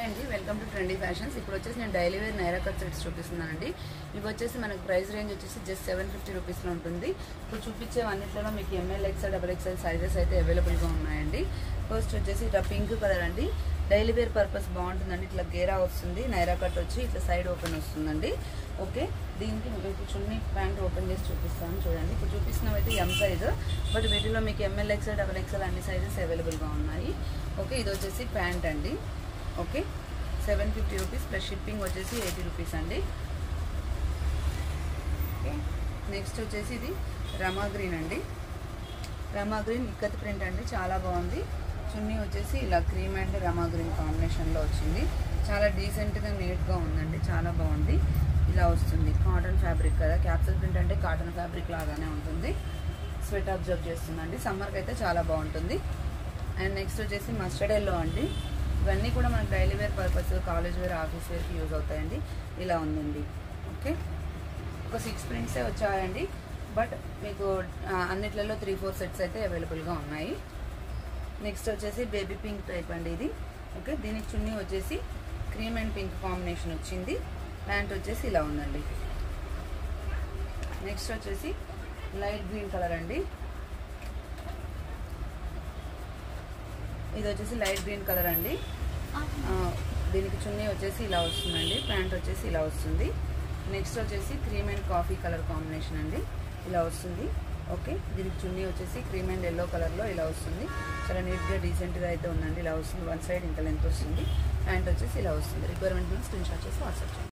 అండి welcome to trendy fashions. ఇప్పుడు వచ్చేసి నేను daily wear Naira cut sets చూపిస్తున్నానండి. ఇవి వచ్చేసి మనకు ప్రైస్ రేంజ్ వచ్చేసి జస్ట్ 750 రూపీస్లో ఉంటుంది. ఇప్పుడు చూపించే అన్నింటిలో మీకు M L XL double XL sizes అయితే అవైలబుల్గా ఉన్నాయండి. ఫస్ట్ వచ్చేసి ఇట్లా పింక్ కలర్ అండి. డైలీ వేర్ పర్పస్ బాగుంటుందండి. ఇట్లా గేరా వస్తుంది, నైరా కట్ వచ్చి ఇట్లా సైడ్ ఓపెన్ వస్తుందండి. ఓకే, దీనికి మీకు చున్నీ ప్యాంట్ ఓపెన్ చేసి చూపిస్తాను చూడండి. ఇప్పుడు చూపిస్తున్నవైతే ఎం సైజు, బట్ వీటిలో మీకు ఎంఎల్ ఎక్స్ఎల్ డబల్ ఎక్స్ఎల్ అన్ని సైజెస్ అవైలబుల్గా ఉన్నాయి. ఓకే, ఇది వచ్చేసి ప్యాంట్ అండి. ఓకే, 750 రూపీస్ ప్లస్ షిప్పింగ్ వచ్చేసి 80 రూపీస్ అండి. ఓకే, నెక్స్ట్ వచ్చేసి ఇది రమా గ్రీన్ అండి. రమా గ్రీన్ ఇక్కత్ ప్రింట్ అండి, చాలా బాగుంది. చున్నీ వచ్చేసి ఇలా క్రీమ్ అండ్ రమా గ్రీన్ కాంబినేషన్లో వచ్చింది. చాలా డీసెంట్గా నీట్గా ఉందండి, చాలా బాగుంది. ఇలా వస్తుంది, కాటన్ ఫ్యాబ్రిక్ కదా, క్యాప్సూల్ ప్రింట్ అంటే కాటన్ ఫ్యాబ్రిక్ లాగానే ఉంటుంది. స్వెట్ అబ్జర్వ్ చేస్తుందండి, సమ్మర్కి అయితే చాలా బాగుంటుంది. అండ్ నెక్స్ట్ వచ్చేసి మస్టర్డ్ ఎల్లో అండి. ఇవన్నీ కూడా మనకు daily wear purpose, college wear, office వేర్కి యూజ్ అవుతాయండి. ఇలా ఉందండి. ఓకే, ఒక 6 ప్రింట్సే వచ్చాయండి, బట్ మీకు అన్నిట్లలో 3-4 సెట్స్ అయితే అవైలబుల్గా ఉన్నాయి. నెక్స్ట్ వచ్చేసి బేబీ పింక్ టైప్ అండి ఇది. ఓకే, దీనికి చున్నీ వచ్చేసి క్రీమ్ అండ్ పింక్ కాంబినేషన్ వచ్చింది. ప్యాంట్ వచ్చేసి ఇలా ఉందండి. నెక్స్ట్ వచ్చేసి లైట్ గ్రీన్ కలర్ అండి. ఇది వచ్చేసి లైట్ గ్రీన్ కలర్ అండి. దీనికి చున్నీ వచ్చేసి ఇలా వస్తుందండి, ప్యాంట్ వచ్చేసి ఇలా వస్తుంది. నెక్స్ట్ వచ్చేసి cream and coffee colour combination అండి, ఇలా వస్తుంది. ఓకే, దీనికి చున్నీ వచ్చేసి క్రీమ్ అండ్ ఎల్లో కలర్లో ఇలా వస్తుంది. చాలా నీట్గా డీసెంట్గా అయితే ఉందండి. ఇలా వస్తుంది, వన్ సైడ్ ఇంత లెంత్ వస్తుంది. ప్యాంట్ వచ్చేసి ఇలా వస్తుంది. రిక్వైర్మెంట్ స్క్రీన్ షాట్ చేసి వాట్సాప్ చేయండి.